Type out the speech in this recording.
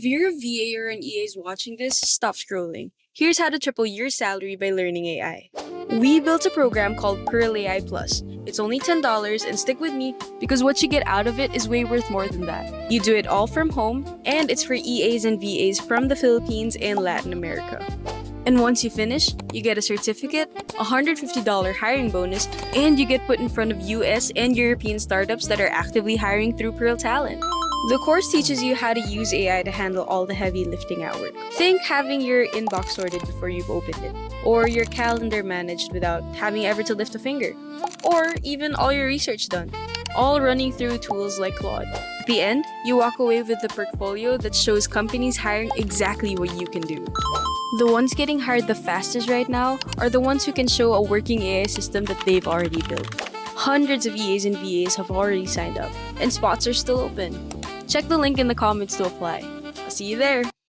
If you're a VA or an EA is watching this, stop scrolling. Here's how to triple your salary by learning AI. We built a program called Pearl AI Plus. It's only $10 and stick with me because what you get out of it is way worth more than that. You do it all from home and it's for EAs and VAs from the Philippines and Latin America. And once you finish, you get a certificate, a $150 hiring bonus, and you get put in front of US and European startups that are actively hiring through Pearl Talent. The course teaches you how to use AI to handle all the heavy lifting at work. Think having your inbox sorted before you've opened it, or your calendar managed without having ever to lift a finger, or even all your research done, all running through tools like Claude. At the end, you walk away with a portfolio that shows companies hiring exactly what you can do. The ones getting hired the fastest right now are the ones who can show a working AI system that they've already built. Hundreds of EAs and VAs have already signed up, and spots are still open. Check the link in the comments to apply. I'll see you there!